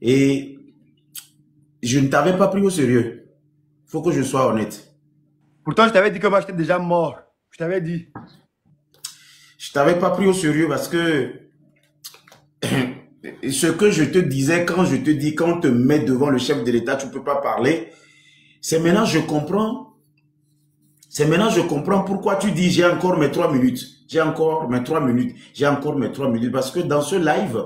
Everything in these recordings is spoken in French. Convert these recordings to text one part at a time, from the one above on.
Et je ne t'avais pas pris au sérieux. Il faut que je sois honnête. Pourtant, je t'avais dit que moi, j'étais déjà mort. Je t'avais dit. Je t'avais pas pris au sérieux parce que ce que je te disais quand je te dis, quand on te met devant le chef de l'État, tu ne peux pas parler. C'est maintenant je comprends. C'est maintenant je comprends pourquoi tu dis j'ai encore mes 3 minutes. J'ai encore mes 3 minutes. J'ai encore mes 3 minutes. Parce que dans ce live,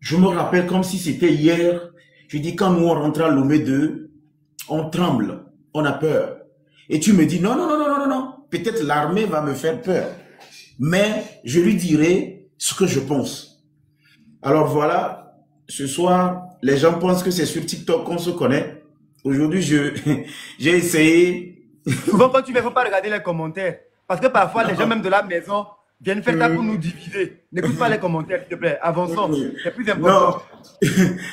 je me rappelle comme si c'était hier. Je dis quand nous on rentre à Lomé 2, on tremble, on a peur. Et tu me dis non, non, non, non, non, non. Peut-être l'armée va me faire peur. Mais je lui dirai ce que je pense. Alors voilà, ce soir, les gens pensent que c'est sur TikTok qu'on se connaît. Aujourd'hui, j'ai essayé. Souvent, quand tu ne faut pas regarder les commentaires. Parce que parfois, les gens même de la maison viennent faire ça pour nous diviser. N'écoute pas les commentaires, s'il te plaît. Avançons. C'est plus important. Non,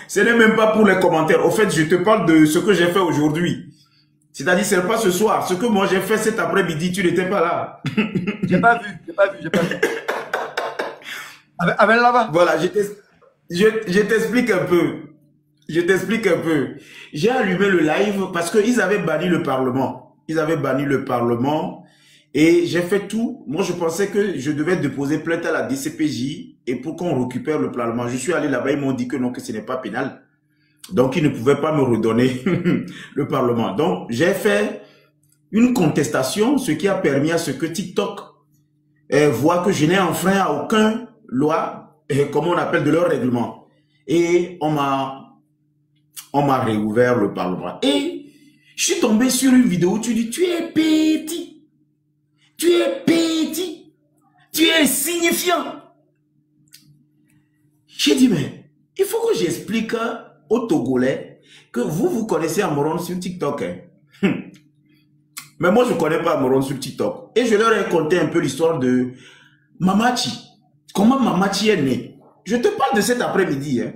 ce n'est même pas pour les commentaires. Au fait, je te parle de ce que j'ai fait aujourd'hui. C'est-à-dire, ce n'est pas ce soir. Ce que moi j'ai fait cet après-midi, tu n'étais pas là. J'ai pas vu. Avec là-bas. Voilà, je t'explique un peu. Je t'explique un peu. J'ai allumé le live parce qu'ils avaient banni le Parlement. Ils avaient banni le Parlement et j'ai fait tout. Moi, je pensais que je devais déposer plainte à la DCPJ et pour qu'on récupère le Parlement. Je suis allé là-bas, ils m'ont dit que non, que ce n'est pas pénal. Donc, ils ne pouvaient pas me redonner le Parlement. Donc, j'ai fait une contestation, ce qui a permis à ce que TikTok voit que je n'ai enfreint à aucun loi, comme on appelle, de leur règlement. Et on m'a réouvert le Parlement. Et je suis tombé sur une vidéo où tu dis, tu es petit, tu es petit, tu es insignifiant. J'ai dit, mais il faut que j'explique aux Togolais que vous connaissez Amoron sur TikTok. Hein. Mais moi, je ne connais pas Amoron sur TikTok. Et je leur ai conté un peu l'histoire de Mamachi. Comment Mamachi est né. Je te parle de cet après-midi. Hein.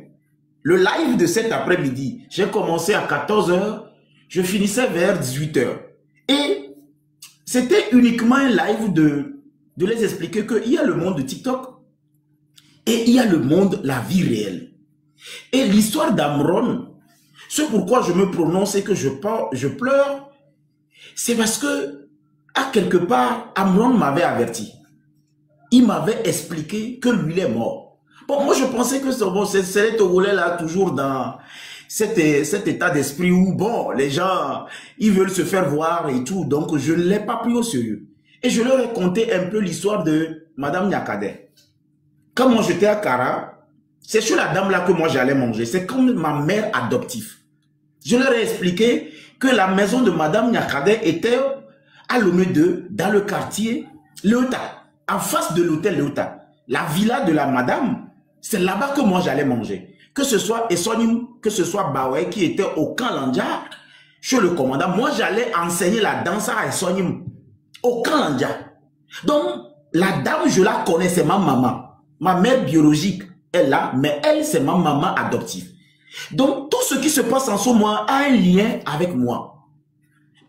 Le live de cet après-midi, j'ai commencé à 14 h, je finissais vers 18 h. Et c'était uniquement un live de les expliquer qu'il y a le monde de TikTok et il y a le monde, la vie réelle. Et l'histoire d'Amron, ce pourquoi je me prononce et que je pleure, c'est parce que, à quelque part, Amron m'avait averti. Il m'avait expliqué que lui, il est mort. Bon, moi, je pensais que c'est les Togolais là, toujours dans cet état d'esprit où, bon, les gens, ils veulent se faire voir et tout. Donc, je ne l'ai pas pris au sérieux. Et je leur ai conté un peu l'histoire de Madame Nyakade. Quand moi, j'étais à Kara, c'est chez la dame là que moi, j'allais manger. C'est comme ma mère adoptive. Je leur ai expliqué que la maison de Madame Nyakade était à Lomé 2, dans le quartier Léota, en face de l'hôtel Léota. La villa de la madame, c'est là-bas que moi j'allais manger. Que ce soit Essonim, que ce soit Baoué qui était au camp Landja, chez le commandant, moi j'allais enseigner la danse à Essonim, au camp Landja. Donc, la dame, je la connais, c'est ma maman. Ma mère biologique est là, mais elle, c'est ma maman adoptive. Donc, tout ce qui se passe en ce moment a un lien avec moi.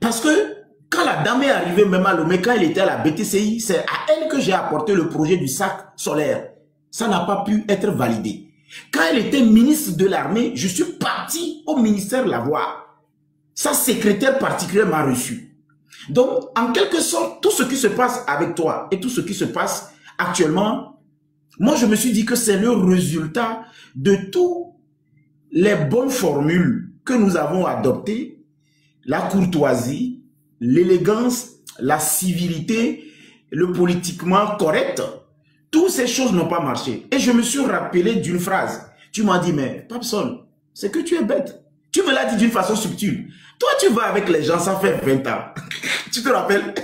Parce que, quand la dame est arrivée même à Lomé, quand elle était à la BTCI, c'est à elle que j'ai apporté le projet du sac solaire. Ça n'a pas pu être validé. Quand elle était ministre de l'armée, je suis parti au ministère la voir. Sa secrétaire particulière m'a reçu. Donc, en quelque sorte, tout ce qui se passe avec toi et tout ce qui se passe actuellement, moi, je me suis dit que c'est le résultat de toutes les bonnes formules que nous avons adoptées, la courtoisie, l'élégance, la civilité, le politiquement correct. Toutes ces choses n'ont pas marché. Et je me suis rappelé d'une phrase. Tu m'as dit, mais Papson, c'est que tu es bête. Tu me l'as dit d'une façon subtile. Toi, tu vas avec les gens, ça fait 20 ans. Tu te rappelles?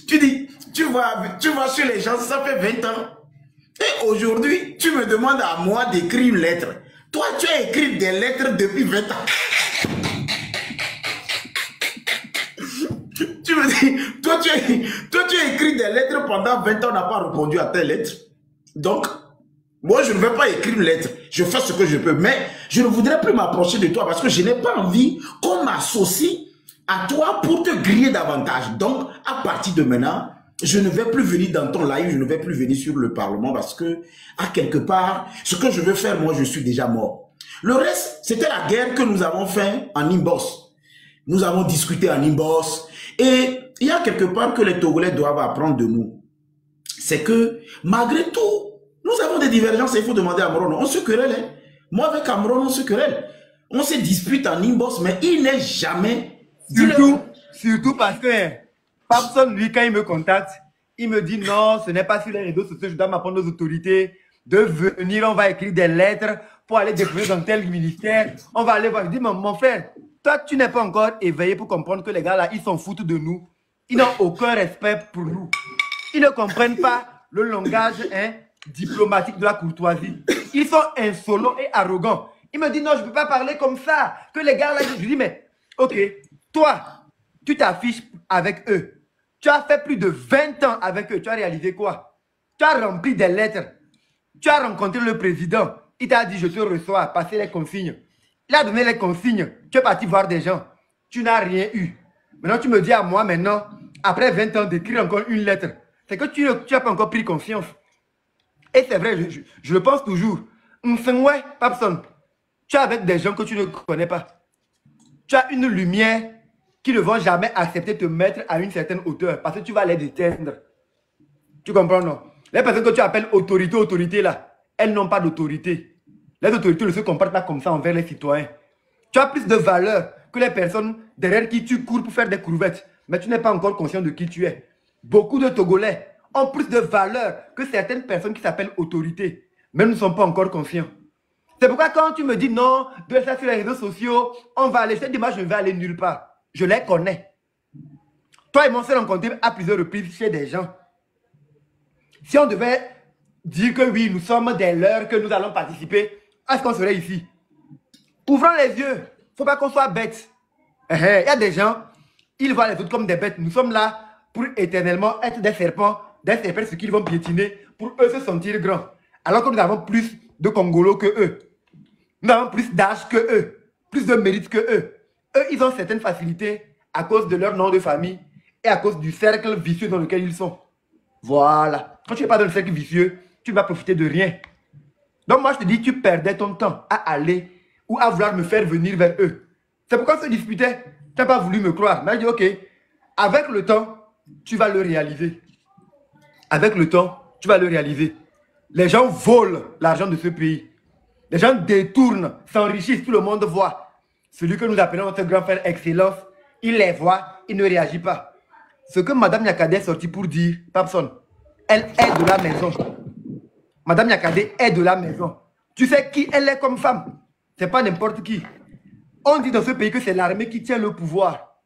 Tu dis, tu vas chez les gens, ça fait 20 ans. Et aujourd'hui, tu me demandes à moi d'écrire une lettre. Toi, tu as écrit des lettres depuis 20 ans. Tu me dis, toi, tu as écrit des lettres pendant 20 ans, on n'a pas répondu à tes lettres. Donc, moi, je ne vais pas écrire une lettre. Je fais ce que je peux. Mais je ne voudrais plus m'approcher de toi parce que je n'ai pas envie qu'on m'associe à toi pour te griller davantage. Donc, à partir de maintenant, je ne vais plus venir dans ton live, je ne vais plus venir sur le Parlement parce que, à quelque part, ce que je veux faire, moi, je suis déjà mort. Le reste, c'était la guerre que nous avons fait en inbox. Nous avons discuté en inbox. Et il y a quelque part que les Togolais doivent apprendre de nous. C'est que, malgré tout, nous avons des divergences et il faut demander à Amron. On se querelle. Hein? Moi, avec Amron, on se querelle. On se dispute en inbox, mais il n'est jamais... Surtout parce que Papson, lui, quand il me contacte, il me dit non, ce n'est pas sur les réseaux sociaux, je dois m'apprendre aux autorités de venir, on va écrire des lettres pour aller déposer dans tel ministère. On va aller voir. Je dis, mon frère, toi, tu n'es pas encore éveillé pour comprendre que les gars là, ils s'en foutent de nous. Ils n'ont aucun respect pour nous. Ils ne comprennent pas le langage diplomatique de la courtoisie. Ils sont insolents et arrogants. Il me dit non, je ne peux pas parler comme ça. Que les gars là, je dis, mais ok, toi, tu t'affiches avec eux. Tu as fait plus de 20 ans avec eux. Tu as réalisé quoi? Tu as rempli des lettres. Tu as rencontré le président. Il t'a dit, je te reçois, passez les consignes. Il a donné les consignes. Tu es parti voir des gens. Tu n'as rien eu. Maintenant, tu me dis à moi, maintenant, après 20 ans, d'écrire encore une lettre. C'est que tu n'as pas encore pris confiance. Et c'est vrai, je le pense toujours. Ouais, Papson, tu es avec des gens que tu ne connais pas. Tu as une lumière qui ne vont jamais accepter de te mettre à une certaine hauteur parce que tu vas les déteindre. Tu comprends, non? Les personnes que tu appelles autorité là, elles n'ont pas d'autorité. Les autorités ne se comportent pas comme ça envers les citoyens. Tu as plus de valeur que les personnes derrière qui tu cours pour faire des courbettes. Mais tu n'es pas encore conscient de qui tu es. Beaucoup de Togolais ont plus de valeur que certaines personnes qui s'appellent autorité. Mais nous ne sommes pas encore conscients. C'est pourquoi quand tu me dis non, de ça sur les réseaux sociaux, on va aller. Je te dis, moi je ne vais aller nulle part. Je les connais. Toi et moi, on s'est rencontrés à plusieurs reprises chez des gens. Si on devait dire que oui, nous sommes des leurs, que nous allons participer, est-ce qu'on serait ici? Ouvrons les yeux. Il ne faut pas qu'on soit bête. Il y a des gens, ils voient les autres comme des bêtes. Nous sommes là pour éternellement être des serpents sur qui ils vont piétiner, pour eux se sentir grands. Alors que nous avons plus de Congolos que eux. Nous avons plus d'âge que eux, plus de mérite que eux. Eux, ils ont certaines facilités à cause de leur nom de famille et à cause du cercle vicieux dans lequel ils sont. Voilà. Quand tu n'es pas dans le cercle vicieux, tu ne vas profiter de rien. Donc moi, je te dis, tu perdais ton temps à aller ou à vouloir me faire venir vers eux. C'est pourquoi on se disputait. Tu n'as pas voulu me croire. Mais je dis, ok, avec le temps, tu vas le réaliser. Avec le temps, tu vas le réaliser. Les gens volent l'argent de ce pays. Les gens détournent, s'enrichissent, tout le monde voit. Celui que nous appelons notre grand frère Excellence, il les voit, il ne réagit pas. Ce que Madame Nyakade est sortie pour dire, Papson, elle est de la maison. Madame Nyakade est de la maison. Tu sais qui elle est comme femme? C'est pas n'importe qui. On dit dans ce pays que c'est l'armée qui tient le pouvoir.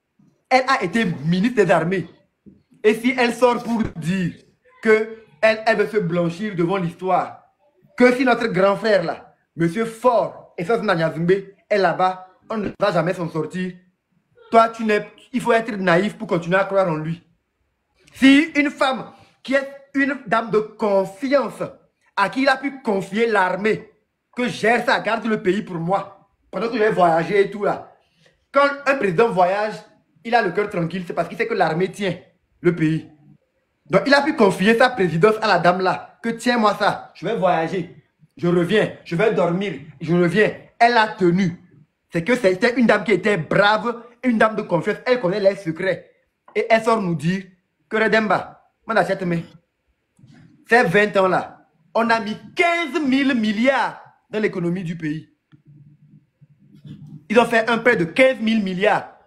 Elle a été ministre des armées. Et si elle sort pour dire qu'elle veut se blanchir devant l'histoire, que si notre grand frère là, Monsieur Fort et Sos Nanyazumbe est là-bas, on ne va jamais s'en sortir. Toi, il faut être naïf pour continuer à croire en lui. Si une femme qui est une dame de confiance, à qui il a pu confier l'armée, que gère ça, garde le pays pour moi, pendant que je vais voyager et tout là. Quand un président voyage, il a le cœur tranquille, c'est parce qu'il sait que l'armée tient le pays. Donc il a pu confier sa présidence à la dame là, que tiens-moi ça, je vais voyager, je reviens, je vais dormir, je reviens. Elle a tenu. C'est que c'était une dame qui était brave, une dame de confiance, elle connaît les secrets. Et elle sort nous dire que Redemba, ces 20 ans là, on a mis 15 000 milliards dans l'économie du pays. Ils ont fait un prêt de 15 000 milliards.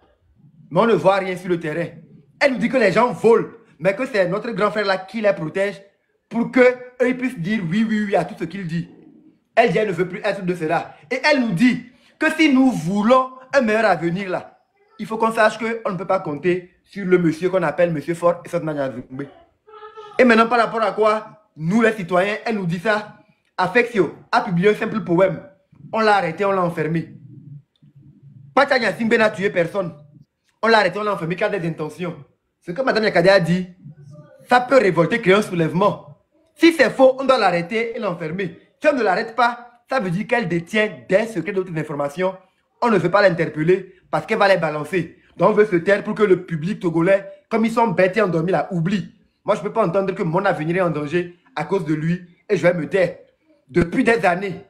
Mais on ne voit rien sur le terrain. Elle nous dit que les gens volent, mais que c'est notre grand frère là qui les protège pour qu'eux puissent dire oui à tout ce qu'il dit. Elle dit qu'elle ne veut plus être de cela. Et elle nous dit que si nous voulons un meilleur avenir là, il faut qu'on sache qu'on ne peut pas compter sur le monsieur qu'on appelle Monsieur Fort et Sotmania Zumbe. Et maintenant, par rapport à quoi, nous les citoyens, elle nous dit ça. Affectio a publié un simple poème. On l'a arrêté, on l'a enfermé. Pachanya Simbe n'a tué personne. On l'a arrêté, on l'a enfermé, car des intentions. Ce que Mme Nyakade a dit, ça peut révolter, créer un soulèvement. Si c'est faux, on doit l'arrêter et l'enfermer. Si on ne l'arrête pas, ça veut dire qu'elle détient des secrets d'autres informations. On ne veut pas l'interpeller parce qu'elle va les balancer. Donc on veut se taire pour que le public togolais, comme ils sont bêtes et endormis là, oublie. Moi, je ne peux pas entendre que mon avenir est en danger à cause de lui et je vais me taire. Depuis des années,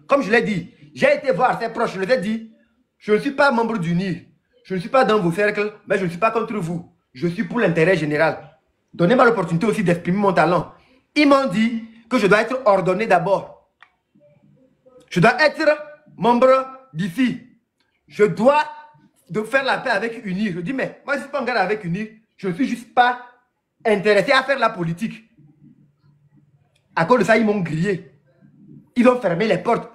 comme je l'ai dit, j'ai été voir ses proches, je leur ai dit, je ne suis pas membre du NIR, je ne suis pas dans vos cercles, mais je ne suis pas contre vous. Je suis pour l'intérêt général. Donnez-moi l'opportunité aussi d'exprimer mon talent. Ils m'ont dit que je dois être ordonné d'abord. Je dois être membre d'ici. Je dois faire la paix avec UNIR. Je dis, mais moi, je ne suis pas en garde avec UNIR. Je ne suis juste pas intéressé à faire la politique. À cause de ça, ils m'ont grillé. Ils ont fermé les portes.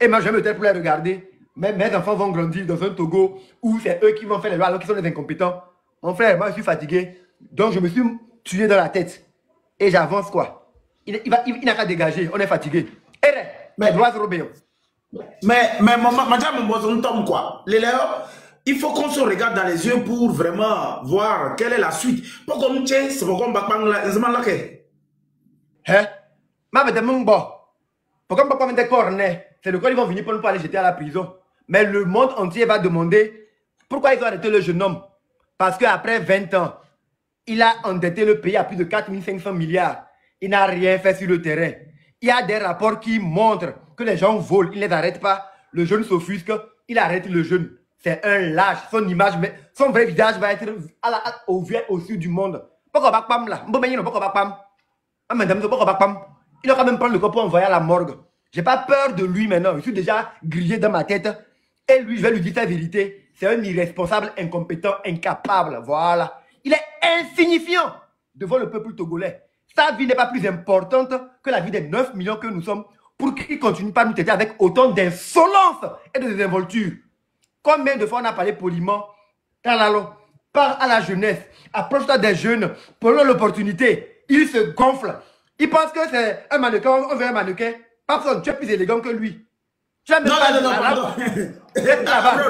Et moi, je vais me taire pour les regarder. Mais mes enfants vont grandir dans un Togo où c'est eux qui vont faire les lois alors qu'ils sont des incompétents. Mon frère, moi, je suis fatigué. Donc, je me suis tué dans la tête. Et j'avance, quoi. Il n'a qu'à dégager. On est fatigué. Mais madame, Tom, quoi. Il faut qu'on se regarde dans les yeux pour vraiment voir quelle est la suite. Pas comme tu sais, c'est pourquoi on va pas là. Hein? Pourquoi des cornets? C'est le corps, ils vont venir pour nous aller jeter à la prison. Mais le monde entier va demander pourquoi ils ont arrêté le jeune homme. Parce qu'après 20 ans, il a endetté le pays à plus de 4500 milliards. Il n'a rien fait sur le terrain. Il y a des rapports qui montrent que les gens volent. Il ne les arrête pas. Le jeune s'offusque. Il arrête le jeune. C'est un lâche. Son image, son vrai visage va être au sud du monde. Il va quand même prendre le corps pour envoyer à la morgue. J'ai pas peur de lui maintenant. Je suis déjà grillé dans ma tête. Et lui, je vais lui dire sa vérité. C'est un irresponsable, incompétent, incapable. Voilà. Il est insignifiant devant le peuple togolais. Sa vie n'est pas plus importante que la vie des 9 millions que nous sommes pour qu'il continue pas à nous traiter avec autant d'insolence et de désinvolture. Combien de fois on a parlé poliment? Parle à la jeunesse. Approche-toi des jeunes. Prenons l'opportunité. Il se gonfle. Il pense que c'est un mannequin. On veut un mannequin. Personne, tu es plus élégant que lui. Tu as même pas de la reste là-bas.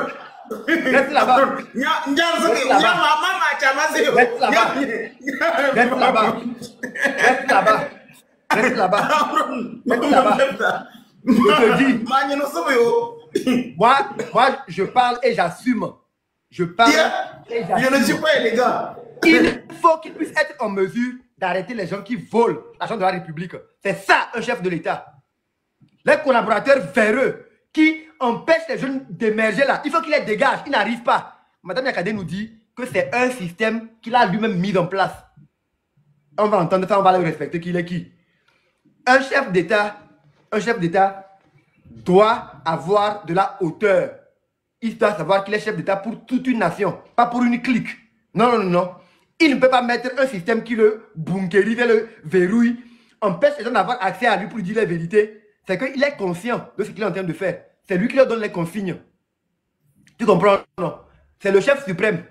Reste là-bas. Reste là-bas. Reste là-bas. Reste là-bas. Reste là-bas. Je te dis. Moi, je parle et j'assume. Je parle et j'assume. Je ne suis pas élégant. Il faut qu'il puisse être en mesure d'arrêter les gens qui volent l'argent de la République. C'est ça, un chef de l'État. Les collaborateurs véreux qui empêchent les jeunes d'émerger là, il faut qu'ils les dégagent. Ils n'arrivent pas. Madame Yakadé nous dit que c'est un système qu'il a lui-même mis en place. On va entendre ça, on va le respecter. Qu'il est qui? Un chef d'État doit avoir de la hauteur. Il doit savoir qu'il est chef d'État pour toute une nation, pas pour une clique. Non, non, non, non. Il ne peut pas mettre un système qui le bunkérise, le verrouille, empêche les gens d'avoir accès à lui pour lui dire la vérité. C'est qu'il est conscient de ce qu'il est en train de faire. C'est lui qui leur donne les consignes. Tu comprends? Non. C'est le chef suprême.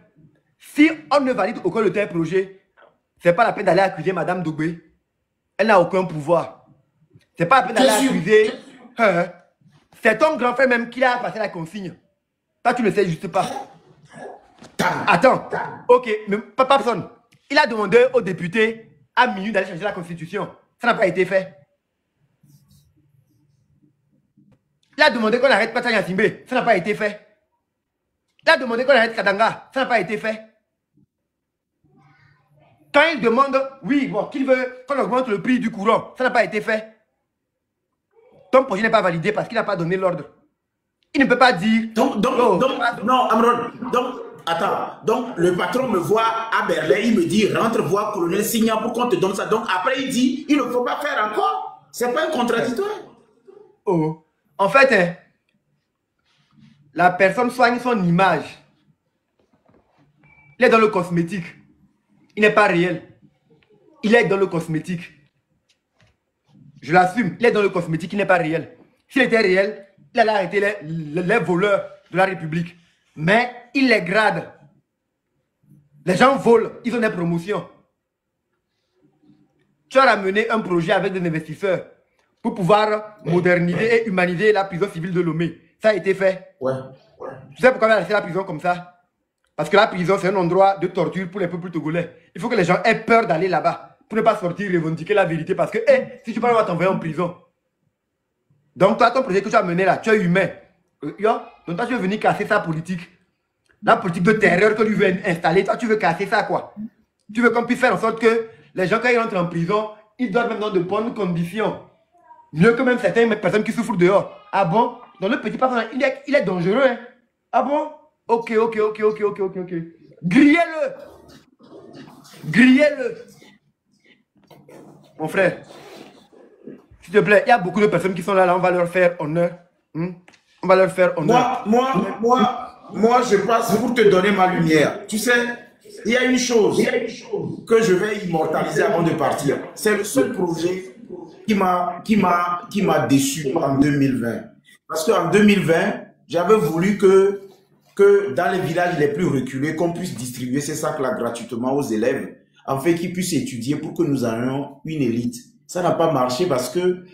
Si on ne valide aucun de tes projets, c'est pas la peine d'aller accuser Madame Dogbé. Elle n'a aucun pouvoir. C'est pas la peine d'aller accuser. C'est ton grand frère même qui a passé la consigne. Toi, tu ne sais juste pas. Attends. Ok, mais pas personne. Il a demandé aux députés à minuit d'aller changer la constitution. Ça n'a pas été fait. Il a demandé qu'on arrête Pata Yasimbe. Ça n'a pas été fait. Il a demandé qu'on arrête Kadanga. Ça n'a pas été fait. Quand il demande, oui, bon, qu'il veut qu'on augmente le prix du courant, ça n'a pas été fait. Ton projet n'est pas validé parce qu'il n'a pas donné l'ordre. Il ne peut pas dire... Non, Amron, attends, donc le patron me voit à Berlin, il me dit, rentre voir colonel Signa pour qu'on te donne ça. Donc après il dit, il ne faut pas faire encore. C'est pas un contradictoire. Oh. En fait, la personne soigne son image. Il est dans le cosmétique. Il n'est pas réel. Il est dans le cosmétique. Je l'assume. Il est dans le cosmétique. Il n'est pas réel. S'il était réel, il allait arrêter les voleurs de la République. Mais il les grade. Les gens volent. Ils ont des promotions. Tu as ramené un projet avec des investisseurs pour pouvoir moderniser et humaniser la prison civile de Lomé. Ça a été fait. Ouais. Tu sais pourquoi on a laissé la prison comme ça? Parce que la prison, c'est un endroit de torture pour les peuples togolais. Il faut que les gens aient peur d'aller là-bas pour ne pas sortir et revendiquer la vérité. Parce que, si tu parles, on va t'envoyer en prison. Donc, toi, ton projet que tu as mené là, tu es humain. Donc, toi, tu veux venir casser sa politique. La politique de terreur que tu veux installer, toi, tu veux casser ça, quoi. Tu veux qu'on puisse faire en sorte que Les gens, quand ils entrent en prison, ils dorment même dans de bonnes conditions. Mieux que même certaines personnes qui souffrent dehors. Ah bon? Dans le petit parc, il est dangereux. Hein? Ah bon? Ok. Grillez-le. Grillez-le. Mon frère, s'il te plaît, il y a beaucoup de personnes qui sont là, on va leur faire honneur. On va leur faire honneur. Moi, je passe pour te donner ma lumière. Tu sais, il y a une chose que je vais immortaliser avant de partir. C'est le seul projet qui m'a déçu en 2020. Parce qu'en 2020, j'avais voulu que dans les villages les plus reculés, qu'on puisse distribuer ces sacs-là gratuitement aux élèves, afin qu'ils puissent étudier pour que nous ayons une élite. Ça n'a pas marché parce que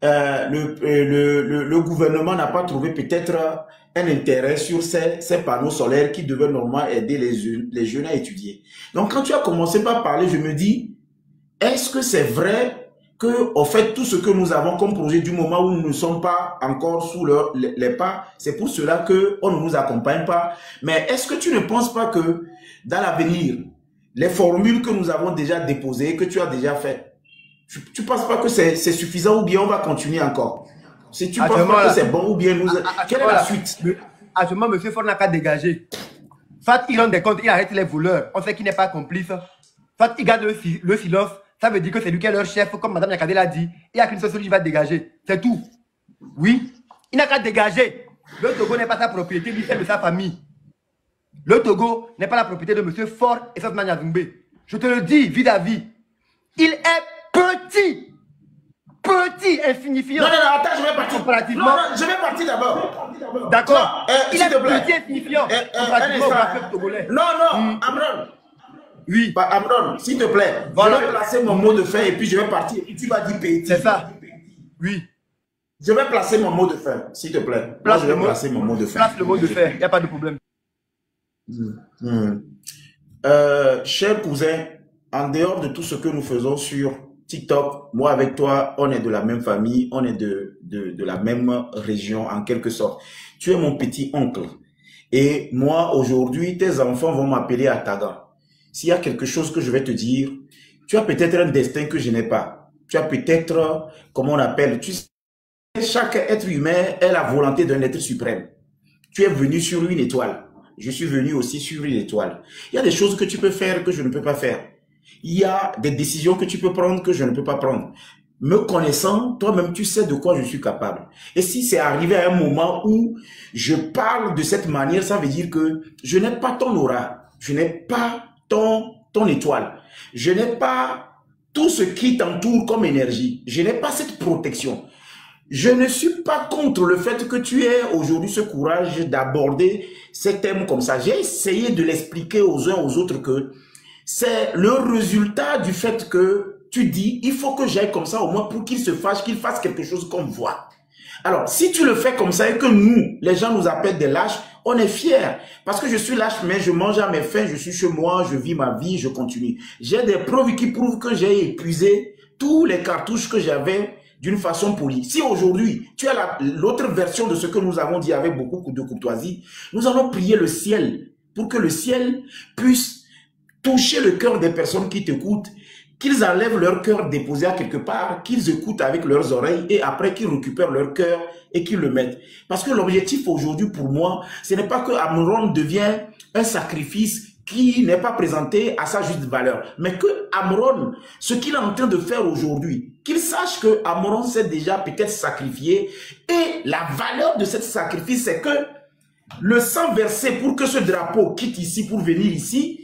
le gouvernement n'a pas trouvé peut-être un intérêt sur ces panneaux solaires qui devaient normalement aider les jeunes à étudier. Donc quand tu as commencé par parler, je me dis, est-ce que c'est vrai que, au fait, tout ce que nous avons comme projet du moment où nous ne sommes pas encore sous les pas, c'est pour cela qu'on ne nous accompagne pas. Mais est-ce que tu ne penses pas que dans l'avenir, les formules que nous avons déjà déposées, que tu as déjà fait, tu ne penses pas que c'est suffisant ou bien on va continuer encore? Si tu ne penses pas que c'est bon ou bien nous... Quelle est la suite? Actuellement, M. Ford n'a qu'à dégager. Soit il rend des comptes, il arrête les voleurs. On sait qu'il n'est pas complice. Soit il garde le silence. Ça veut dire que c'est lui qui est leur chef, comme Mme Yakadé l'a dit. Il n'y a qu'une seule chose qui va dégager. C'est tout. Oui. Il n'a qu'à dégager. Le Togo n'est pas sa propriété, lui, c'est de sa famille. Le Togo n'est pas la propriété de M. Ford et Sasma Nyazumbe. Je te le dis, vis-à-vis. Il est petit. Petit, insignifiant. Non, attends, je vais partir. Non, je vais partir d'abord. D'accord. Il est petit, insignifiant. Comparativement au brasseur togolais. Non, Amron. Oui. Amron, s'il te plaît, voilà. Je vais placer mon mot de fin et puis je vais partir. Et tu vas dire petit. C'est ça. Oui. Je vais placer mon mot de fin, s'il te plaît. Moi, je vais placer mon mot de fin. Place le mot de fin, il n'y a pas de problème. Chers cousins, en dehors de tout ce que nous faisons sur TikTok, moi avec toi, on est de la même famille, on est de la même région en quelque sorte. Tu es mon petit oncle. Et moi, aujourd'hui, tes enfants vont m'appeler Ataga. S'il y a quelque chose que je vais te dire, tu as peut-être un destin que je n'ai pas. Tu as peut-être, comment on appelle, tu sais, chaque être humain a la volonté d'un être suprême. Tu es venu sur une étoile. Je suis venu aussi sur une étoile. Il y a des choses que tu peux faire que je ne peux pas faire. Il y a des décisions que tu peux prendre que je ne peux pas prendre. Me connaissant, toi-même, tu sais de quoi je suis capable. Et si c'est arrivé à un moment où je parle de cette manière, ça veut dire que je n'ai pas ton aura. Je n'ai pas ton étoile. Je n'ai pas tout ce qui t'entoure comme énergie. Je n'ai pas cette protection. Je ne suis pas contre le fait que tu aies aujourd'hui ce courage d'aborder ces thèmes comme ça. J'ai essayé de l'expliquer aux uns aux autres que c'est le résultat du fait que tu dis, il faut que j'aille comme ça au moins pour qu'il se fâche, qu'il fasse quelque chose qu'on voit. Alors, si tu le fais comme ça et que nous, les gens nous appellent des lâches, on est fiers. Parce que je suis lâche, mais je mange à mes fins, je suis chez moi, je vis ma vie, je continue. J'ai des preuves qui prouvent que j'ai épuisé tous les cartouches que j'avais d'une façon polie. Si aujourd'hui, tu as l'autre version de ce que nous avons dit avec beaucoup de courtoisie, nous allons prier le ciel pour que le ciel puisse toucher le cœur des personnes qui t'écoutent, qu'ils enlèvent leur cœur déposé à quelque part, qu'ils écoutent avec leurs oreilles et après qu'ils récupèrent leur cœur et qu'ils le mettent. Parce que l'objectif aujourd'hui pour moi, ce n'est pas que Amron devienne un sacrifice qui n'est pas présenté à sa juste valeur, mais que Amron, ce qu'il est en train de faire aujourd'hui, qu'il sache que Amron s'est déjà peut-être sacrifié et la valeur de cet sacrifice, c'est que le sang versé pour que ce drapeau quitte ici pour venir ici,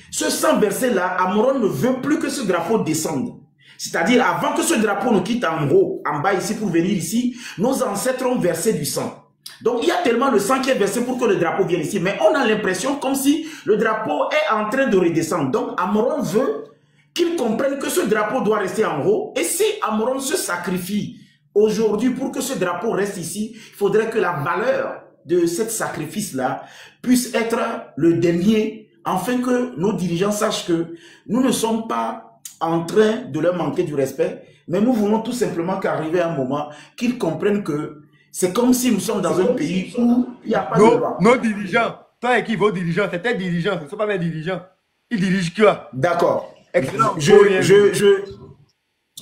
ce sang versé-là, Amron ne veut plus que ce drapeau descende. C'est-à-dire, avant que ce drapeau nous quitte en haut, en bas ici pour venir ici, nos ancêtres ont versé du sang. Donc, il y a tellement de sang qui est versé pour que le drapeau vienne ici. Mais on a l'impression comme si le drapeau est en train de redescendre. Donc, Amron veut qu'ils comprennent que ce drapeau doit rester en haut. Et si Amron se sacrifie aujourd'hui pour que ce drapeau reste ici, il faudrait que la valeur de ce sacrifice-là puisse être le dernier, afin que nos dirigeants sachent que nous ne sommes pas en train de leur manquer du respect, mais nous voulons tout simplement qu'arriver un moment qu'ils comprennent que c'est comme si nous sommes dans un pays où il n'y a pas de loi. Nos dirigeants, toi et qui vos dirigeants, c'est tes dirigeants, ce ne sont pas mes dirigeants. Ils dirigent quoi? D'accord. Excellent.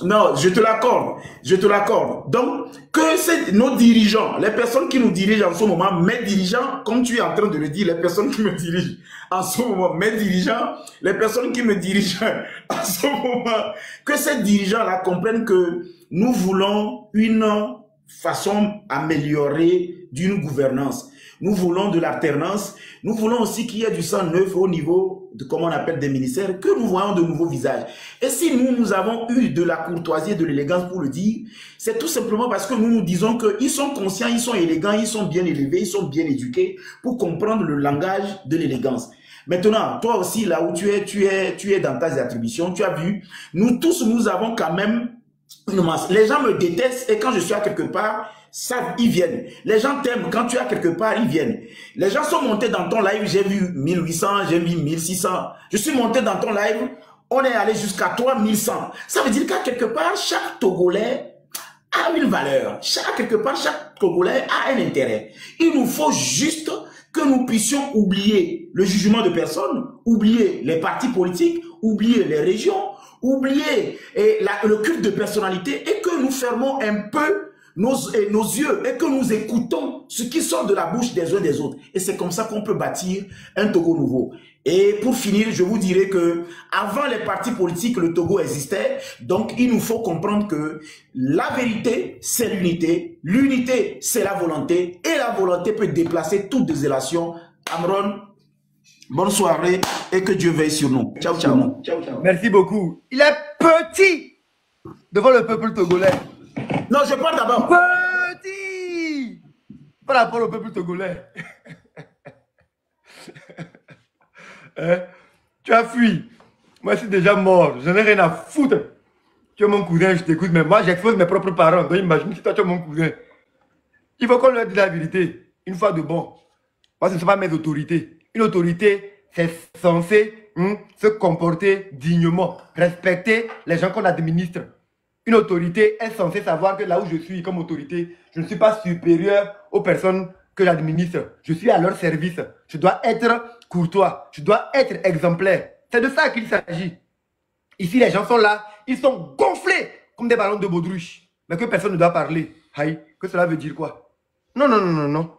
Non, je te l'accorde. Je te l'accorde. Donc, que c'est nos dirigeants, les personnes qui nous dirigent en ce moment, mes dirigeants, comme tu es en train de le dire, les personnes qui me dirigent en ce moment, mes dirigeants, les personnes qui me dirigent en ce moment, que ces dirigeants-là comprennent que nous voulons une façon améliorée d'une gouvernance. Nous voulons de l'alternance. Nous voulons aussi qu'il y ait du sang neuf au niveau de, comment on appelle, des ministères, que nous voyons de nouveaux visages. Et si nous avons eu de la courtoisie et de l'élégance pour le dire, c'est tout simplement parce que nous nous disons qu'ils sont conscients, ils sont élégants, ils sont bien élevés, ils sont bien éduqués pour comprendre le langage de l'élégance. Maintenant, toi aussi, là où tu es dans tes attributions, tu as vu, nous tous, nous avons quand même une masse. Les gens me détestent et quand je suis à quelque part, ça, ils viennent. Les gens t'aiment quand tu es à quelque part, ils viennent. Les gens sont montés dans ton live, j'ai vu 1800, j'ai vu 1600. Je suis monté dans ton live, on est allé jusqu'à 3100. Ça veut dire qu'à quelque part, chaque Togolais a une valeur. Quelque part, chaque Togolais a un intérêt. Il nous faut juste que nous puissions oublier le jugement de personne, oublier les partis politiques, oublier les régions, oublier le culte de personnalité et que nous fermons un peu nos yeux et que nous écoutons ce qui sort de la bouche des uns des autres. Et c'est comme ça qu'on peut bâtir un Togo nouveau. Et pour finir, je vous dirais que avant les partis politiques, le Togo existait. Donc, il nous faut comprendre que la vérité, c'est l'unité. L'unité, c'est la volonté. Et la volonté peut déplacer toute désolation. Amron, bonne soirée et que Dieu veille sur nous. Ciao, ciao. Merci beaucoup. Il est petit devant le peuple togolais. Non, je parle d'abord. Petit par rapport au peuple togolais. Tu as fui. Moi, je suis déjà mort. Je n'ai rien à foutre. Tu es mon cousin, je t'écoute, mais moi, j'expose mes propres parents. Donc, imagine si toi, tu es mon cousin. Il faut qu'on leur dise la vérité. Une fois de bon. Moi, ce ne sont pas mes autorités. Une autorité, c'est censé se comporter dignement, respecter les gens qu'on administre. Une autorité est censée savoir que là où je suis comme autorité, je ne suis pas supérieur aux personnes que j'administre. Je suis à leur service. Je dois être courtois. Je dois être exemplaire. C'est de ça qu'il s'agit. Ici, les gens sont là. Ils sont gonflés comme des ballons de baudruche. Mais que personne ne doit parler. Aïe, que cela veut dire quoi? Non, non, non, non, non.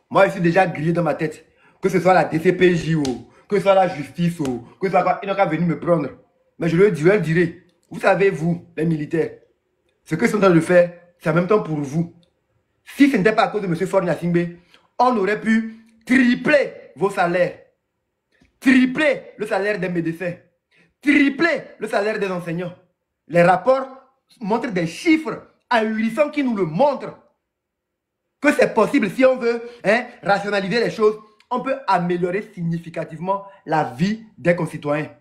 Moi, je suis déjà grillé dans ma tête. Que ce soit la DCPJ ou que ce soit la justice ou que ce soit quoi, ils n'ont qu'à venir me prendre. Mais je leur dirai, vous savez, vous, les militaires, ce que ils sont en train de faire, c'est en même temps pour vous. Si ce n'était pas à cause de M. Faure Gnassingbé, on aurait pu tripler vos salaires. Tripler le salaire des médecins. Tripler le salaire des enseignants. Les rapports montrent des chiffres ahurissants qui nous le montrent. Que c'est possible si on veut rationaliser les choses. On peut améliorer significativement la vie des concitoyens.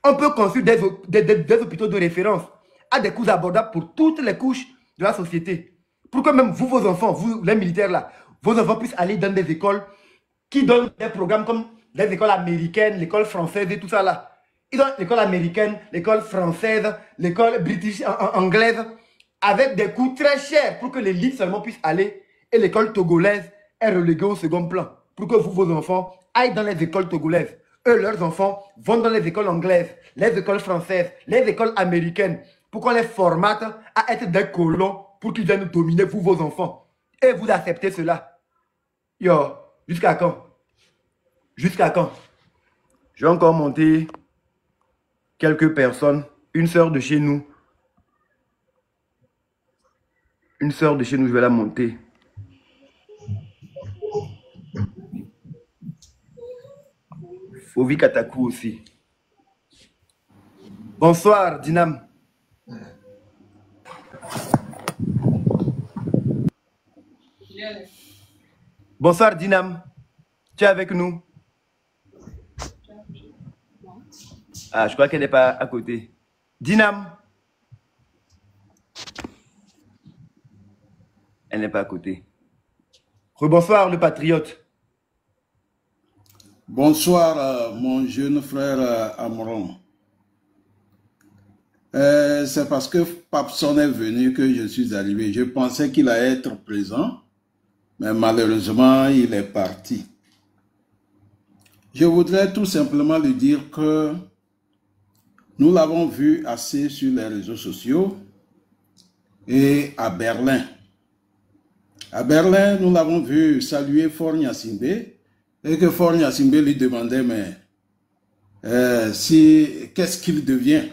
On peut construire des hôpitaux de référence à des coûts abordables pour toutes les couches de la société. Pour que même vous, vos enfants, vous, les militaires là, vos enfants puissent aller dans des écoles qui donnent des programmes comme les écoles américaines, l'école française et tout ça là. Ils ont l'école américaine, l'école française, l'école british anglaise, avec des coûts très chers pour que les livres seulement puissent aller et l'école togolaise est reléguée au second plan. Pour que vous, vos enfants, aillent dans les écoles togolaises. Eux, leurs enfants, vont dans les écoles anglaises, les écoles françaises, les écoles américaines, pour qu'on les formate à être des colons pour qu'ils viennent dominer vous, vos enfants. Et vous acceptez cela. Yo, jusqu'à quand? Jusqu'à quand? Je vais encore monter quelques personnes. Une sœur de chez nous. Une sœur de chez nous, je vais la monter. Fovi Katakou aussi. Bonsoir, Dinam. Bonsoir, Dinam. Tu es avec nous? Ah, je crois qu'elle n'est pas à côté. Dinam. Elle n'est pas à côté. Rebonsoir, le patriote. Bonsoir, mon jeune frère Amron. C'est parce que Papson est venu que je suis arrivé. Je pensais qu'il allait être présent, mais malheureusement, il est parti. Je voudrais tout simplement lui dire que Nous l'avons vu assez sur les réseaux sociaux et à Berlin. À Berlin, nous l'avons vu saluer Faure Gnassingbé et que Faure Gnassingbé lui demandait, mais qu'est-ce qu'il devient?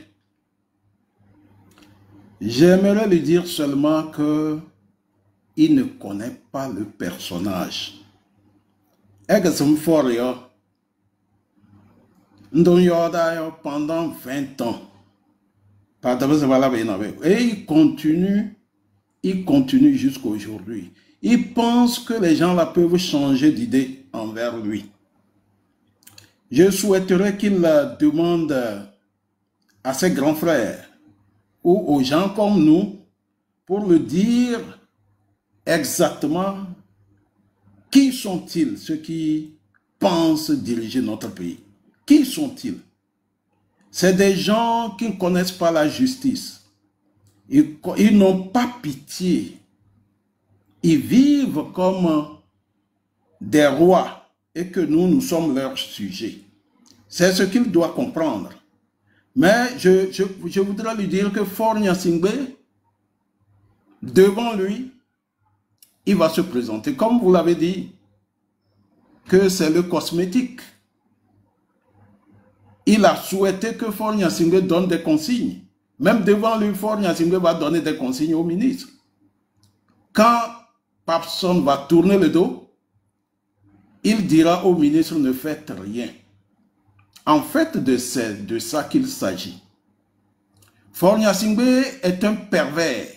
J'aimerais lui dire seulement que il ne connaît pas le personnage. Pendant 20 ans. Et il continue jusqu'à aujourd'hui. Il pense que les gens là peuvent changer d'idée envers lui. Je souhaiterais qu'il demande à ses grands frères ou aux gens comme nous pour le dire exactement qui sont-ils, ceux qui pensent diriger notre pays. Qui sont-ils? C'est des gens qui ne connaissent pas la justice. Ils n'ont pas pitié. Ils vivent comme des rois et que nous sommes leurs sujets. C'est ce qu'il doit comprendre. Mais je voudrais lui dire que Faure Gnassingbé, devant lui, il va se présenter, comme vous l'avez dit, que c'est le cosmétique. Il a souhaité que Faure Gnassingbé donne des consignes. Même devant lui, Faure Gnassingbé va donner des consignes au ministre. Quand Papson va tourner le dos, il dira au ministre, ne faites rien. En fait, de ça qu'il s'agit. Faure Gnassingbé est un pervers,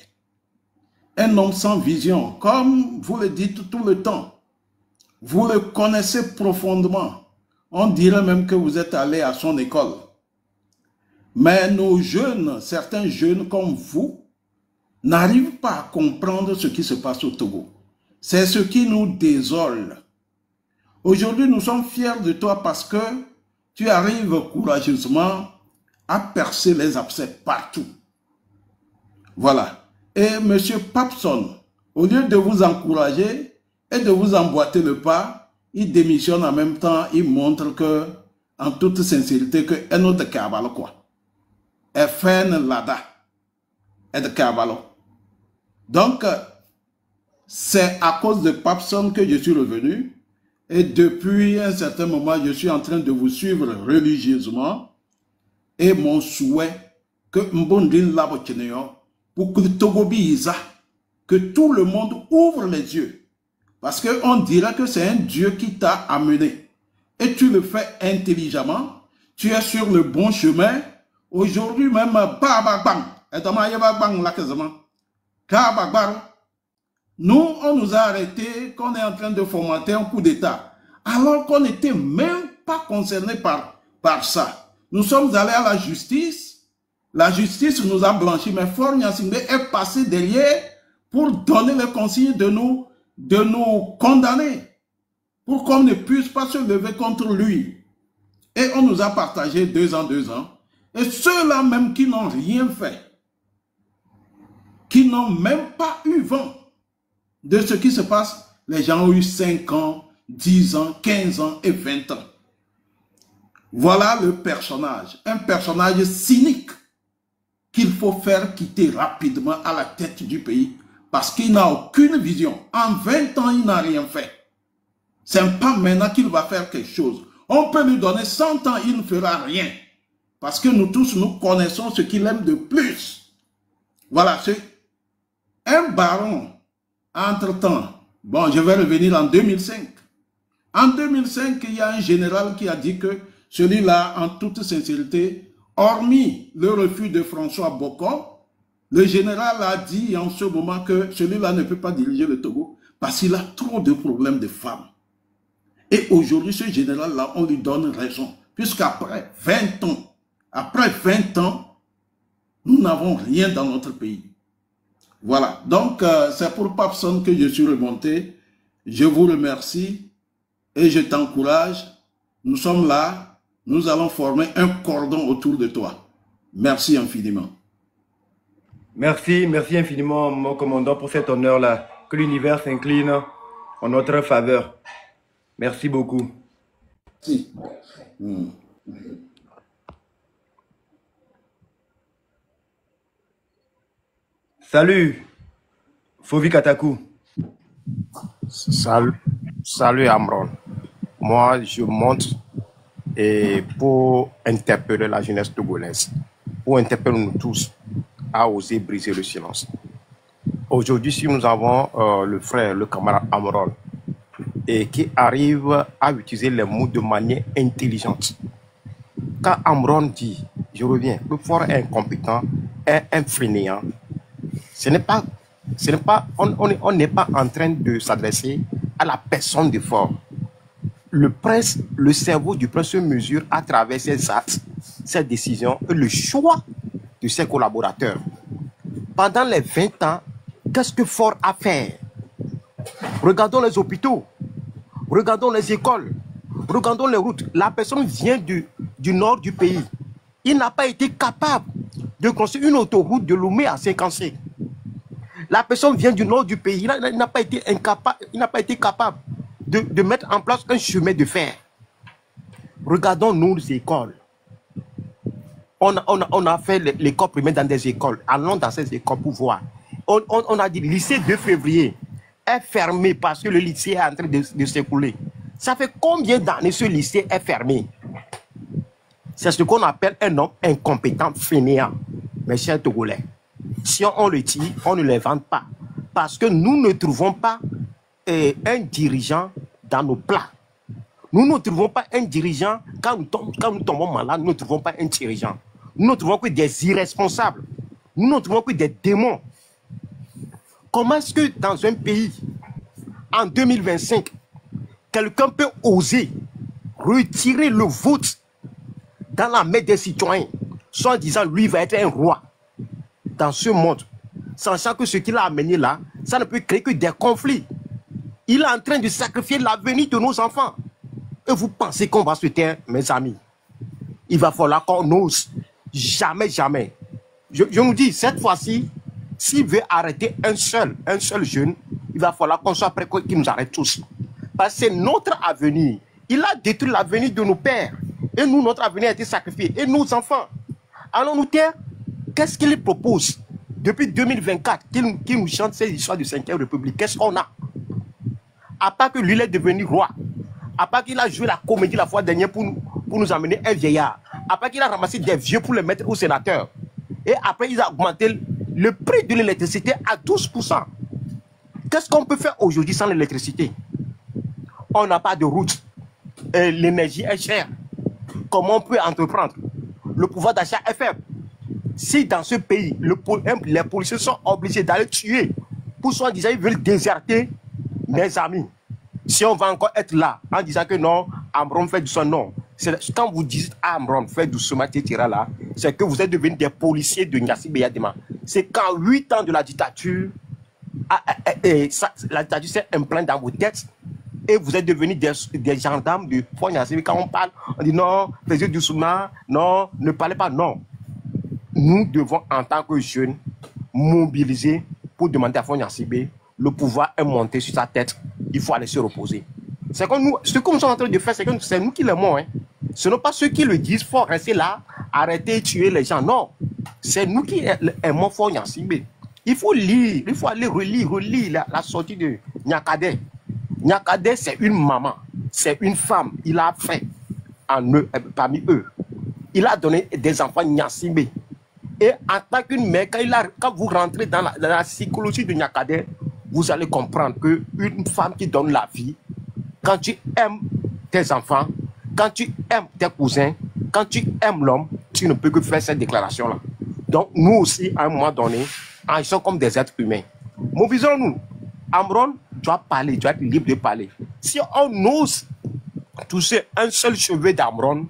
un homme sans vision, comme vous le dites tout le temps. Vous le connaissez profondément. On dirait même que vous êtes allé à son école. Mais nos jeunes, certains jeunes comme vous, n'arrivent pas à comprendre ce qui se passe au Togo. C'est ce qui nous désole. Aujourd'hui, nous sommes fiers de toi parce que tu arrives courageusement à percer les abcès partout. Voilà. Et M. Papson, au lieu de vous encourager et de vous emboîter le pas, il démissionne en même temps, il montre que, en toute sincérité, que Eno de Kabalo quoi. Et Fen Lada est de Kabalo. Donc, c'est à cause de Papson que je suis revenu. Et depuis un certain moment, je suis en train de vous suivre religieusement. Et mon souhait, que Mbondin Labocheneo, pour que Togobiza, que tout le monde ouvre les yeux. Parce qu'on dirait que c'est un Dieu qui t'a amené. Et tu le fais intelligemment. Tu es sur le bon chemin. Aujourd'hui même, nous, on nous a arrêtés qu'on est en train de fomenter un coup d'État. Alors qu'on n'était même pas concerné par ça. Nous sommes allés à la justice. La justice nous a blanchis. Mais Faure Gnassingbé est passé derrière pour donner les consignes de nous condamner, pour qu'on ne puisse pas se lever contre lui. Et on nous a partagé 2 ans. Et ceux-là même qui n'ont rien fait, qui n'ont même pas eu vent de ce qui se passe, les gens ont eu 5 ans, 10 ans, 15 ans et 20 ans. Voilà le personnage, un personnage cynique qu'il faut faire quitter rapidement à la tête du pays. Parce qu'il n'a aucune vision. En 20 ans, il n'a rien fait. Ce n'est pas maintenant qu'il va faire quelque chose. On peut lui donner 100 ans, il ne fera rien. Parce que nous tous, nous connaissons ce qu'il aime de plus. Voilà, c'est un baron. Entre-temps, bon, je vais revenir en 2005. En 2005, il y a un général qui a dit que celui-là, en toute sincérité, hormis le refus de François Bocon, le général a dit en ce moment que celui-là ne peut pas diriger le Togo parce qu'il a trop de problèmes de femmes. Et aujourd'hui, ce général-là, on lui donne raison. Puisqu'après 20 ans, nous n'avons rien dans notre pays. Voilà. Donc, c'est pour Papson que je suis remonté. Je vous remercie et je t'encourage. Nous sommes là. Nous allons former un cordon autour de toi. Merci infiniment. Merci infiniment, mon commandant, pour cet honneur-là. Que l'univers s'incline en notre faveur. Merci beaucoup. Merci. Salut, Fovi Katakou. Salut Amron. Moi, je monte et pour interpeller la jeunesse togolaise, pour interpeller nous tous à oser briser le silence. Aujourd'hui, si nous avons le frère, le camarade Amron, et qui arrive à utiliser les mots de manière intelligente. Quand Amron dit, je reviens, le fort est incompétent, est un fainéant, on n'est pas en train de s'adresser à la personne de fort. Le cerveau du prince se mesure à travers ses actes, ses décisions et le choix de ses collaborateurs. Pendant les 20 ans, qu'est-ce que Fort a fait? Regardons les hôpitaux, regardons les écoles, regardons les routes. La personne vient du nord du pays. Il n'a pas été capable de construire une autoroute de Lomé à Saint-Cancé. La personne vient du nord du pays. Il n'a pas été capable de mettre en place un chemin de fer. Regardons nos écoles. On a fait l'école primaire dans des écoles. Allons dans ces écoles pour voir. On a dit le lycée 2 février est fermé parce que le lycée est en train de s'écouler. Ça fait combien d'années ce lycée est fermé? C'est ce qu'on appelle un homme incompétent, fainéant, mes chers Togolais. Si on le dit, on ne l'invente pas. Parce que nous ne trouvons pas un dirigeant dans nos plats. Nous ne trouvons pas un dirigeant, quand nous tombons malades, nous ne trouvons pas un dirigeant. Nous ne trouvons que des irresponsables. Nous ne trouvons que des démons. Comment est-ce que dans un pays, en 2025, quelqu'un peut oser retirer le vote dans la main des citoyens, soit en disant lui va être un roi dans ce monde, sachant que ce qu'il a amené là, ça ne peut créer que des conflits. Il est en train de sacrifier l'avenir de nos enfants. Et vous pensez qu'on va se taire, mes amis? Il va falloir qu'on ose. Jamais, jamais. Je nous dis, cette fois-ci, s'il veut arrêter un seul jeune, il va falloir qu'on soit prêt qu'il nous arrête tous. Parce que c'est notre avenir. Il a détruit l'avenir de nos pères. Et nous, notre avenir a été sacrifié. Et nos enfants. Allons nous taire? Qu'est-ce qu'il propose depuis 2024 qu'il nous chante ces histoires de 5e République? Qu'est-ce qu'on a? À part que lui, il est devenu roi. À part qu'il a joué la comédie la fois dernière pour nous amener un vieillard. À part qu'il a ramassé des vieux pour les mettre au sénateur. Et après, il a augmenté le prix de l'électricité à 12%. Qu'est-ce qu'on peut faire aujourd'hui sans l'électricité? On n'a pas de route. L'énergie est chère. Comment on peut entreprendre? Le pouvoir d'achat est faible. Si dans ce pays, les policiers sont obligés d'aller tuer pour soi-disant ils veulent déserter, mes amis, si on va encore être là en disant que non, Amron fait du son, non. Quand vous dites Amron fait du chemin, etc. là, c'est que vous êtes devenus des policiers de Nyassi Beyadema. C'est quand 8 ans de la dictature, la dictature s'est implantée dans vos têtes et vous êtes devenus des gendarmes de Fort Nyassi. Quand on parle, on dit non, faisez du chemin, non, ne parlez pas, non. Nous devons, en tant que jeunes, mobiliser pour demander à Fort Nyassi le pouvoir est monté sur sa tête. Il faut aller se reposer. C'est comme nous, ce que nous sommes en train de faire, c'est nous qui l'aimons. Hein. Ce n'est pas ceux qui le disent, il faut rester là, arrêter de tuer les gens. Non, c'est nous qui aimons Fort Nyassi. Il faut lire, il faut aller relire la sortie de Nyakade. Nyakade, c'est une maman, c'est une femme. Il a fait parmi eux. Il a donné des enfants Nyassi. Et en tant qu'une mère, quand vous rentrez dans la psychologie de Nyakade, vous allez comprendre qu'une femme qui donne la vie, quand tu aimes tes enfants, quand tu aimes tes cousins, quand tu aimes l'homme, tu ne peux que faire cette déclaration-là. Donc, nous aussi, à un moment donné, ils sont comme des êtres humains. Mobilisons-nous. Amron doit parler, doit être libre de parler. Si on ose toucher un seul cheveu d'Amron,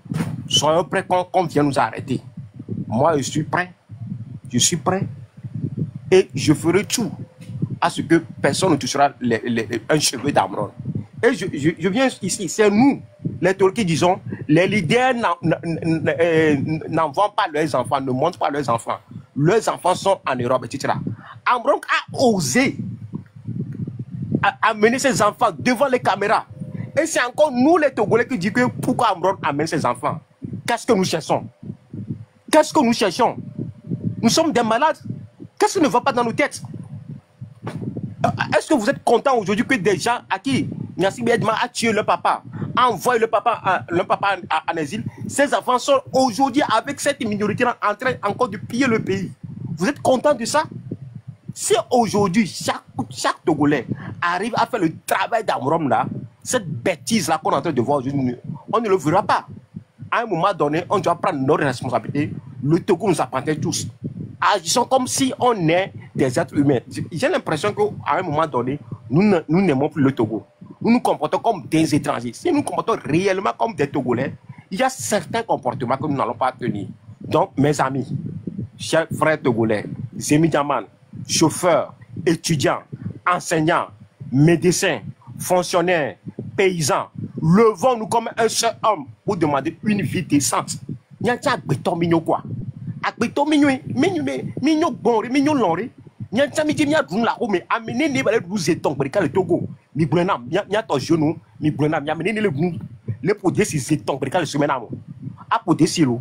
soyons prêts qu'on vienne nous arrêter. Moi, je suis prêt. Je suis prêt. Et je ferai tout à ce que personne ne touchera un cheveu d'Amron. Et je viens ici, c'est nous, les Tolki, qui disons, les leaders n'envoient pas leurs enfants, ne montrent pas leurs enfants. Leurs enfants sont en Europe, etc. Amron a osé amener ses enfants devant les caméras. Et c'est encore nous, les Togolais, qui disent que pourquoi Amron amène ses enfants. Qu'est-ce que nous cherchons? Qu'est-ce que nous cherchons? Nous sommes des malades. Qu'est-ce qui ne va pas dans nos têtes? Est-ce que vous êtes content aujourd'hui que des gens à qui Nassim Edma a tué leur papa, a envoyé leur papa en exil, ces enfants sont aujourd'hui avec cette minorité-là en train encore de piller le pays? Vous êtes content de ça? Si aujourd'hui, chaque Togolais arrive à faire le travail d'Amrom là, cette bêtise-là qu'on est en train de voir aujourd'hui, on ne le verra pas. À un moment donné, on doit prendre nos responsabilités. Le Togo nous appartient tous. Agissons comme si on est des êtres humains. J'ai l'impression qu'à un moment donné, nous n'aimons plus le Togo. Nous nous comportons comme des étrangers. Si nous nous comportons réellement comme des Togolais, il y a certains comportements que nous n'allons pas tenir. Donc, mes amis, chers frères Togolais, Zemi Diaman, chauffeurs, étudiants, enseignants, médecins, fonctionnaires, paysans, levons-nous comme un seul homme pour demander une vie décente. Il y a un béton mignon quoi. Un béton mignon bon, mignon loré. Il y a un midi, il y a un la mais amenez les balais vous étons pour le Togo. Mi brenam, il y a ton genou, mi brenam, il y a amené les produits ces étons pour le semaine. A pour des silos.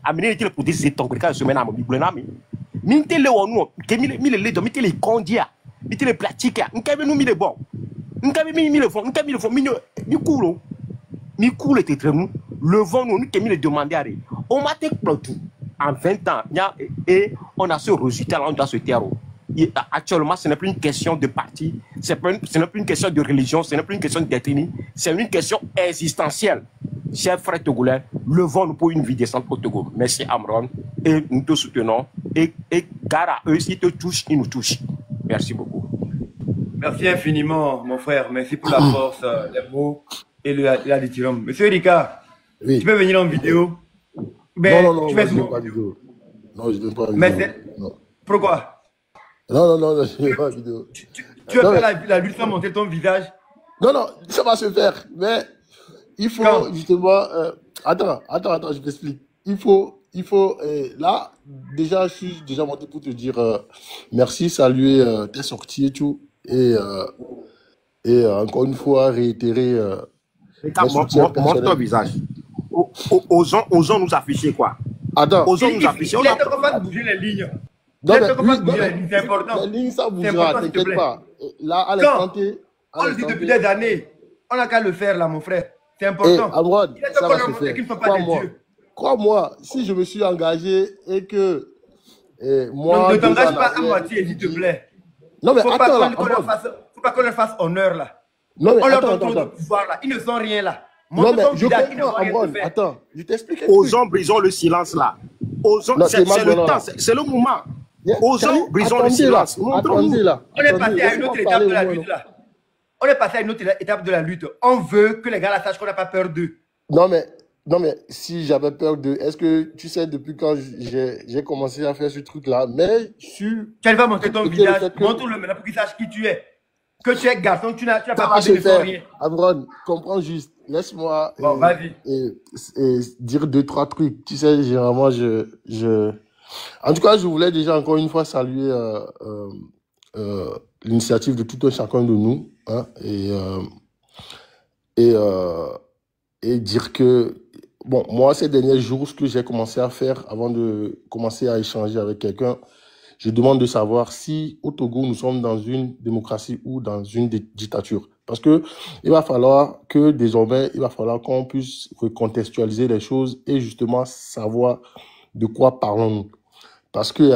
Amenez les produits ces étons pour le semaine. Mi brenam. Minte le onu, kemi le do, mite le kondia, mite le pratique, nkabe nous mi le bon. Nkabe mi le fond, nkabe le fond, mi coule te tremou. Le vent nous kemi le demander à rien. On m'a été tout en 20 ans, et on a ce résultat là, on doit se taire. Actuellement, ce n'est plus une question de parti, ce n'est plus une question de religion, ce n'est plus une question d'ethnie, c'est une question existentielle. Chers frères togolais, levons-nous pour une vie décente au Togo. Merci Amron, et nous te soutenons. Et gare à eux, s'ils te touchent, ils nous touchent. Merci beaucoup. Merci infiniment, mon frère. Merci pour la force, les mots et la détirome. Monsieur Erika, oui. Tu peux venir en vidéo? Mais non, tu je ne pas en vidéo. Non, je ne veux pas en vidéo. Mais pourquoi? Non, je ne veux pas en vidéo. Tu veux faire la lutte sans montrer ton visage? Non, ça va se faire. Mais il faut justement... Attends, je t'explique. Il faut là, déjà, je suis déjà monté pour te dire merci, saluer tes sorties et tout. Et encore une fois, réitérer... montre ton visage. Osons nous afficher quoi? Attends. Osons nous afficher. Il est en train de bouger les lignes. C'est important. Les lignes, ça bougera, t'inquiète pas. Là, à l'instant T... On le dit depuis des années. On n'a qu'à le faire là, mon frère. C'est important. Amrod, ça va se faire. Crois-moi, si je me suis engagé et que moi... Donc, ne t'engage pas à moitié, s'il te plaît. Non, mais attends là. Faut pas qu'on leur fasse honneur là. Non, mais on leur donne trop de pouvoir là. Ils ne sont rien là. Non, mais je comprends, Amrod. Attends, je t'explique. Osons, brisons le silence là. Osons, c'est le temps, c'est le moment. Osons, brisons le silence. Attendez là. On est passé à une autre étape de la lutte là. On est passé à une autre étape de la lutte. On veut que les gars là sachent qu'on n'a pas peur d'eux. Non, mais si j'avais peur d'eux, est-ce que tu sais depuis quand j'ai commencé à faire ce truc-là, mais tu vas montrer ton visage, montre-le maintenant pour qu'ils sachent qui tu es. Que tu es garçon, tu n'as pas peur de rien. Amron, comprends juste. Laisse-moi dire 2-3 trucs. Tu sais, généralement, En tout cas, je voulais déjà encore une fois saluer l'initiative de tout un chacun de nous, hein, et dire que, bon, moi, ces derniers jours, ce que j'ai commencé à faire avant de commencer à échanger avec quelqu'un, je demande de savoir si au Togo, nous sommes dans une démocratie ou dans une dictature. Parce que il va falloir que désormais, il va falloir qu'on puisse recontextualiser les choses et justement savoir de quoi parlons-nous. Parce que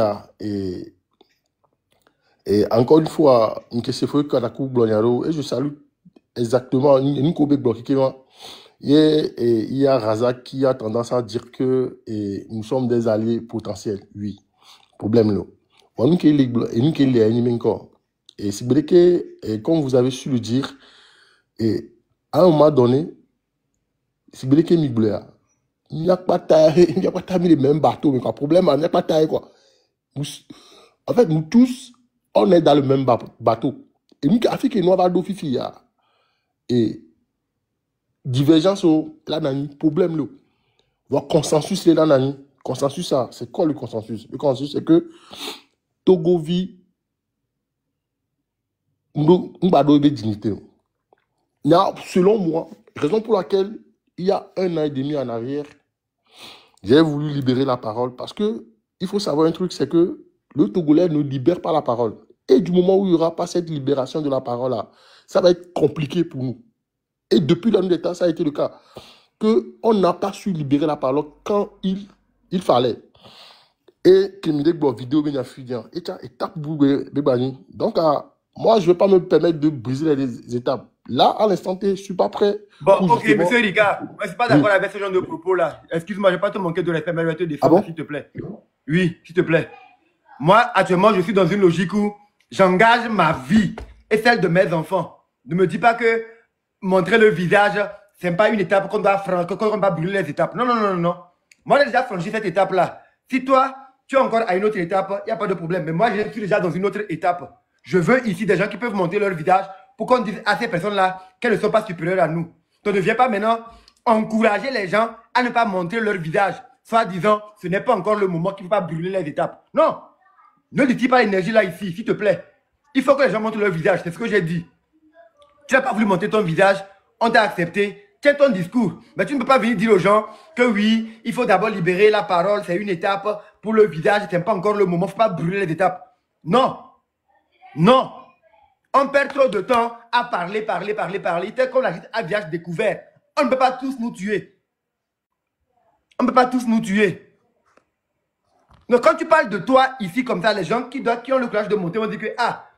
et encore une fois, et je salue exactement une Kobe bloqué. Il y a Razak qui a tendance à dire que nous sommes des alliés potentiels. Oui, problème là. Et c'est vrai que, comme vous avez su le dire, à un moment donné, c'est vrai que il n'y a pas taillé les mêmes bateaux, mais quoi, problème, il n'y a pas taillé quoi. En fait, nous tous, on est dans le même bateau. Et nous, Afrique, nous avons d'office, et divergence, là, nani, problème, là. Voir consensus, là, nani. Consensus, ça, c'est quoi le consensus? Le consensus, c'est que Togo vit, nous avons des dignités. Il y a, selon moi, raison pour laquelle, il y a 1 an et demi en arrière, j'ai voulu libérer la parole parce que il faut savoir un truc, c'est que le Togolais ne libère pas la parole. Et du moment où il n'y aura pas cette libération de la parole-là, ça va être compliqué pour nous. Et depuis la nuit des temps, ça a été le cas. Qu'on n'a pas su libérer la parole quand il fallait. Et qu'il me dit que vidéo bien fusion. Et tiens, étape Bébani. Donc, moi, je ne vais pas me permettre de briser les étapes. Là, à l'instant T, je ne suis pas prêt. Bon, ok, monsieur Ricard, je ne suis pas d'accord avec ce genre de propos-là. Excuse-moi, je ne vais pas te manquer de respect, mais je vais te défendre, s'il te plaît. Oui, s'il te plaît. Moi, actuellement, je suis dans une logique où j'engage ma vie et celle de mes enfants. Ne me dis pas que montrer le visage, ce n'est pas une étape qu'on doit brûler les étapes. Non, non, non, non. Moi, j'ai déjà franchi cette étape-là. Si toi, tu es encore à une autre étape, il n'y a pas de problème. Mais moi, je suis déjà dans une autre étape. Je veux ici des gens qui peuvent montrer leur visage pour qu'on dise à ces personnes-là qu'elles ne sont pas supérieures à nous. Donc, ne viens pas maintenant encourager les gens à ne pas montrer leur visage, soit disant ce n'est pas encore le moment qu'il ne faut pas brûler les étapes. Non, ne dis pas l'énergie là ici, s'il te plaît. Il faut que les gens montrent leur visage, c'est ce que j'ai dit. Tu n'as pas voulu montrer ton visage, on t'a accepté, tiens ton discours. Mais tu ne peux pas venir dire aux gens que oui, il faut d'abord libérer la parole, c'est une étape pour le visage, ce n'est pas encore le moment, il ne faut pas brûler les étapes. Non, non. On perd trop de temps à parler, tel qu'on agite à visage découvert. On ne peut pas tous nous tuer. On ne peut pas tous nous tuer. Donc quand tu parles de toi ici comme ça, les gens qui ont le courage de monter vont dire que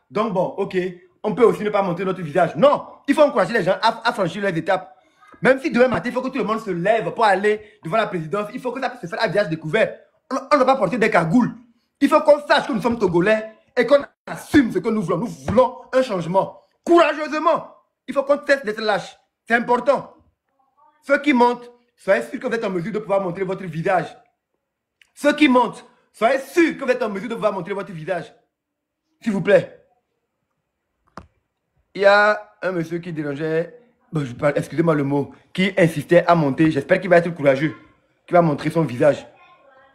donc bon, ok, on peut aussi ne pas montrer notre visage. Non, il faut encourager les gens à franchir les étapes. Même si demain matin, il faut que tout le monde se lève pour aller devant la présidence, il faut que ça puisse se faire à visage découvert. On ne va pas porter des cagoules. Il faut qu'on sache que nous sommes Togolais et qu'on assume ce que nous voulons. Nous voulons un changement. Courageusement. Il faut qu'on cesse d'être lâche. C'est important. Ceux qui montent, soyez sûrs que vous êtes en mesure de pouvoir montrer votre visage. Ceux qui montent, soyez sûrs que vous êtes en mesure de pouvoir montrer votre visage. S'il vous plaît. Il y a un monsieur qui dérangeait, excusez-moi le mot, qui insistait à monter. J'espère qu'il va être courageux, qu'il va montrer son visage.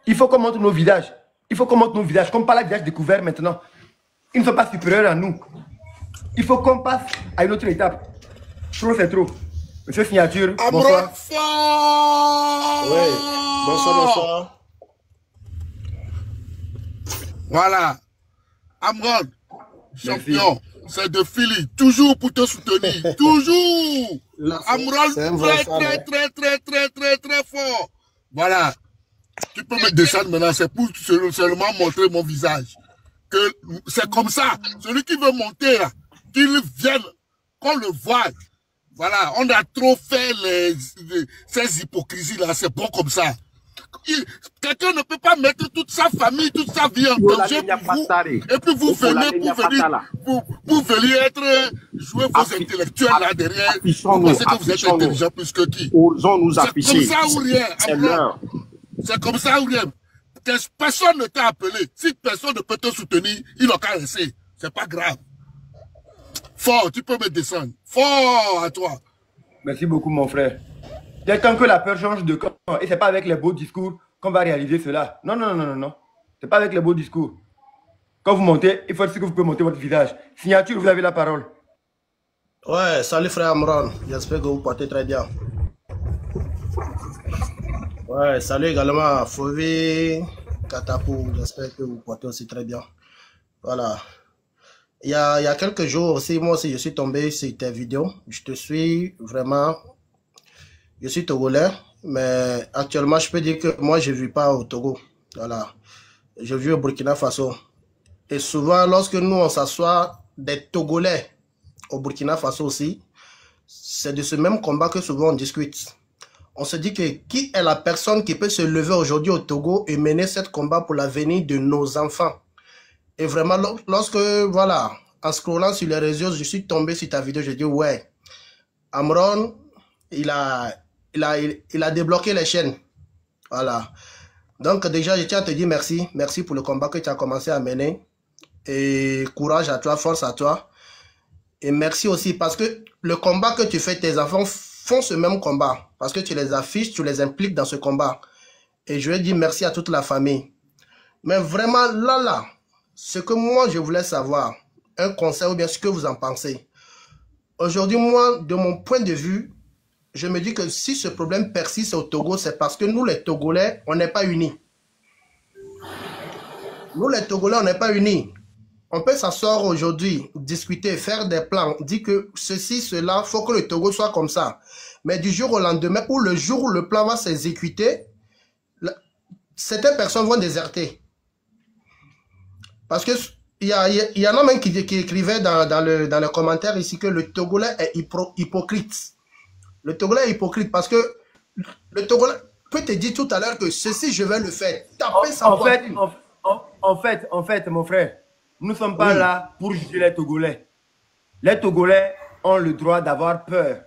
Il faut qu'on montre nos visages. Il faut qu'on montre nos visages. Qu'on parle à visage découvert maintenant. Ils ne sont pas supérieurs à nous. Il faut qu'on passe à une autre étape. Trop, c'est trop. Monsieur Signature, bonsoir. Oui, bonsoir. Voilà. Amron, champion, c'est de Philly. Toujours pour te soutenir. Toujours. Amron, très fort. Voilà. Tu peux me descendre maintenant, c'est pour seulement montrer mon visage. Que c'est comme ça. Celui qui veut monter là, qu'il vienne, qu'on le voie. Voilà, on a trop fait ces hypocrisies là, c'est bon comme ça. Quelqu'un ne peut pas mettre toute sa famille, toute sa vie en danger pour vous. Et puis vous venez être jouer vos intellectuels là derrière. Vous pensez que vous êtes intelligent plus que qui? C'est comme ça ou rien. C'est comme ça ou rien. Personne ne t'a appelé. Si personne ne peut te soutenir, il n'a qu'à rester. C'est pas grave. Fort, tu peux me descendre. Fort à toi. Merci beaucoup, mon frère. Dès tant que la peur change de camp, et c'est pas avec les beaux discours qu'on va réaliser cela. Non, non, non, non, non. C'est pas avec les beaux discours. Quand vous montez, il faut être sûr que vous pouvez monter votre visage. Signature, vous avez la parole. Ouais, salut frère Amron. J'espère que vous portez très bien. Ouais, salut également à Fauvé, Katapou. J'espère que vous portez aussi très bien. Voilà. Il y a quelques jours aussi, moi aussi, je suis tombé sur tes vidéos. Je te suis vraiment. Je suis togolais, mais actuellement, je peux dire que moi, je ne vis pas au Togo. Voilà. Je vis au Burkina Faso. Et souvent, lorsque nous, on s'assoit des Togolais au Burkina Faso aussi, c'est de ce même combat que souvent on discute. On se dit que qui est la personne qui peut se lever aujourd'hui au Togo et mener ce combat pour l'avenir de nos enfants? Et vraiment, lorsque, voilà, en scrollant sur les réseaux, je suis tombé sur ta vidéo, je dis, ouais, Amron, il a débloqué les chaînes. Voilà. Donc, déjà, je tiens à te dire merci. Merci pour le combat que tu as commencé à mener. Et courage à toi, force à toi. Et merci aussi parce que le combat que tu fais, tes enfants font ce même combat. Parce que tu les affiches, tu les impliques dans ce combat. Et je veux dire merci à toute la famille. Mais vraiment, là, ce que moi, je voulais savoir, un conseil ou bien ce que vous en pensez. Aujourd'hui, moi, de mon point de vue, je me dis que si ce problème persiste au Togo, c'est parce que nous, les Togolais, on n'est pas unis. nous les Togolais, on n'est pas unis. On peut s'asseoir aujourd'hui, discuter, faire des plans, dire que ceci, cela, il faut que le Togo soit comme ça. Mais du jour au lendemain, ou le jour où le plan va s'exécuter, certaines personnes vont déserter. Parce que il y en a même qui écrivaient dans le commentaire ici que le Togolais est hypocrite. Le Togolais est hypocrite parce que le Togolais peut te dire tout à l'heure que ceci, je vais le faire. Taper sa poitrine. En fait, mon frère, nous ne sommes pas là pour juger les Togolais. Les Togolais ont le droit d'avoir peur.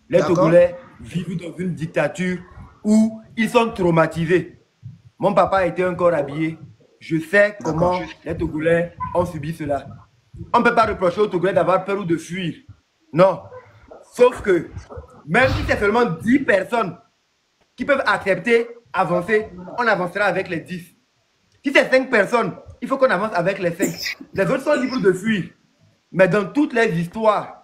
Les Togolais vivent dans une dictature où ils sont traumatisés. Mon papa était encore habillé. Je sais comment les Togolais ont subi cela. On ne peut pas reprocher aux Togolais d'avoir peur ou de fuir. Non. Sauf que, même si c'est seulement 10 personnes qui peuvent accepter, avancer, on avancera avec les 10. Si c'est 5 personnes, il faut qu'on avance avec les 5. Les autres sont libres de fuir. Mais dans toutes les histoires,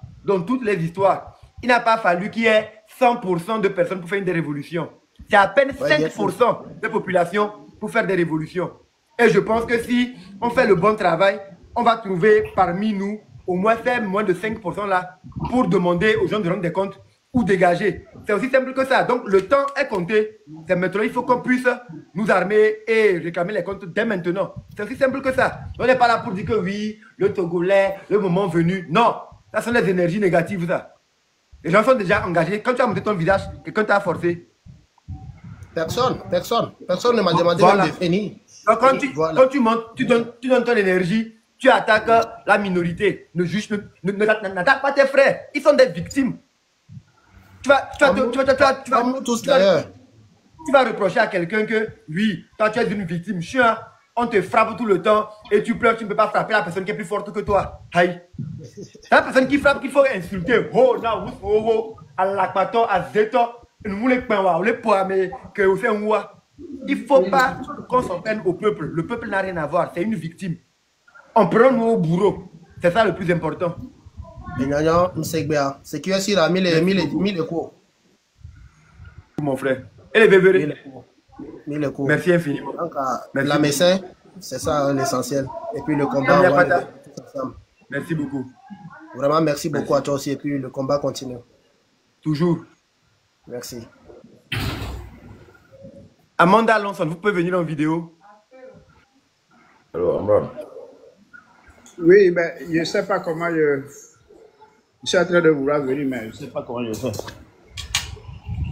il n'a pas fallu qu'il y ait 100% de personnes pour faire une révolution. C'est à peine 5% de population pour faire des révolutions. Et je pense que si on fait le bon travail, on va trouver parmi nous au moins de 5% là pour demander aux gens de rendre des comptes ou dégager. C'est aussi simple que ça. Donc le temps est compté. C'est maintenant, il faut qu'on puisse nous armer et réclamer les comptes dès maintenant. C'est aussi simple que ça. On n'est pas là pour dire que oui, le Togolais, le moment venu. Non, ça sont les énergies négatives ça. Les gens sont déjà engagés. Quand tu as monté ton visage, quelqu'un t'a forcé. Personne ne m'a demandé de venir. Donc quand tu montes, tu donnes ton énergie, tu attaques la minorité. N'attaque pas tes frères. Ils sont des victimes. Tu vas reprocher à quelqu'un que oui, toi tu es une victime. Chien, on te frappe tout le temps et tu pleures, tu ne peux pas frapper la personne qui est plus forte que toi. Aïe. C'est la personne qui frappe qu'il faut insulter. Oh, là, à l'akpato, à zeto, nous voulons pas mais que vous faites un roi. Il ne faut pas qu'on s'en prenne au peuple. Le peuple n'a rien à voir. C'est une victime. On prend nous au bourreau. C'est ça le plus important. C'est qui aussi a mis les cours. Mon frère. Et les bébés. Merci infiniment. Donc, la médecin, c'est ça l'essentiel. Et puis le combat. Merci beaucoup. Vraiment, merci beaucoup à toi aussi. Et puis le combat continue. Toujours. Merci. Amanda Alonso, vous pouvez venir en vidéo. Alors, Amanda. Oui, mais je ne sais pas comment je suis en train de vouloir venir, mais je ne sais pas comment je fais.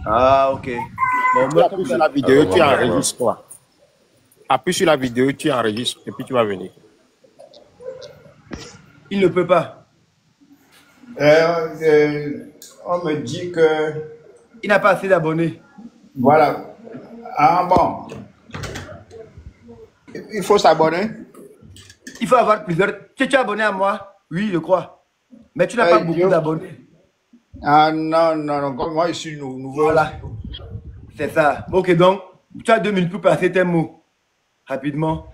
Ah, ok. Bon, appuie sur la vidéo, tu enregistres toi. Appuie sur la vidéo, tu enregistres et puis tu vas venir. Il ne peut pas. On me dit que... Il n'a pas assez d'abonnés. Voilà. Ah bon. Il faut s'abonner. Il faut avoir plusieurs. Tu es abonné à moi? Oui, je crois. Mais tu n'as pas beaucoup d'abonnés. Ah non. Comme moi, je suis nouveau. Voilà. C'est ça. Ok, donc, tu as 2 minutes pour passer tes mots. Rapidement,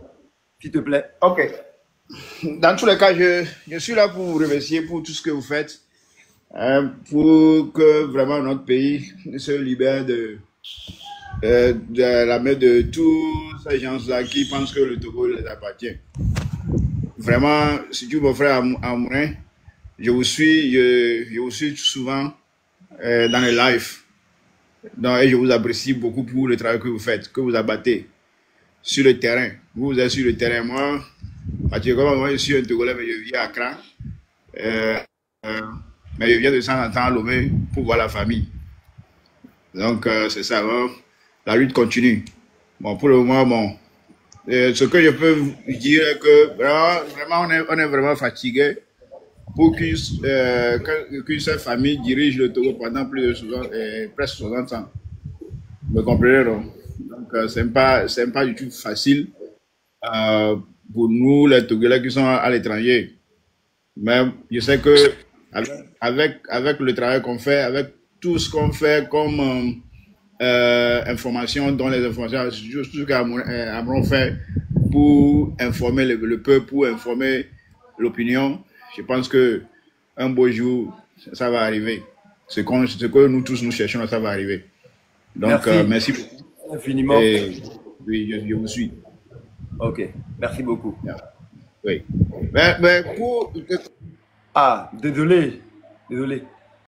s'il te plaît. Ok. Dans tous les cas, je suis là pour vous remercier pour tout ce que vous faites. Pour que vraiment notre pays se libère de la main de tous ces gens-là qui pensent que le Togo les appartient. Vraiment, surtout mon frère Amourin, je vous suis souvent dans les lives. Et je vous apprécie beaucoup pour le travail que vous faites, que vous abattez sur le terrain. Vous êtes sur le terrain. Moi, particulièrement, moi, je suis un Togolais, mais je vis à Accra. Mais je viens de temps en temps à Lomé pour voir la famille. Donc, c'est ça. Hein? La lutte continue. Bon, pour le moment, bon. Ce que je peux vous dire est que vraiment, on est vraiment fatigué pour qu'une seule famille dirige le Togo pendant presque 60 ans. Vous comprenez, non? Donc, c'est pas du tout facile pour nous, les Togolais qui sont à l'étranger. Mais je sais que avec le travail qu'on fait, avec tout ce qu'on fait comme information, dont les informations, tout ce qu'Amron fait pour informer le peuple, pour informer l'opinion, je pense que un beau jour, ça va arriver. Ce que nous tous nous cherchons, ça va arriver. Donc, merci beaucoup. Infiniment. Et, oui, je vous suis. Ok, merci beaucoup. Oui. Mais pour... Ah, désolé. Désolé.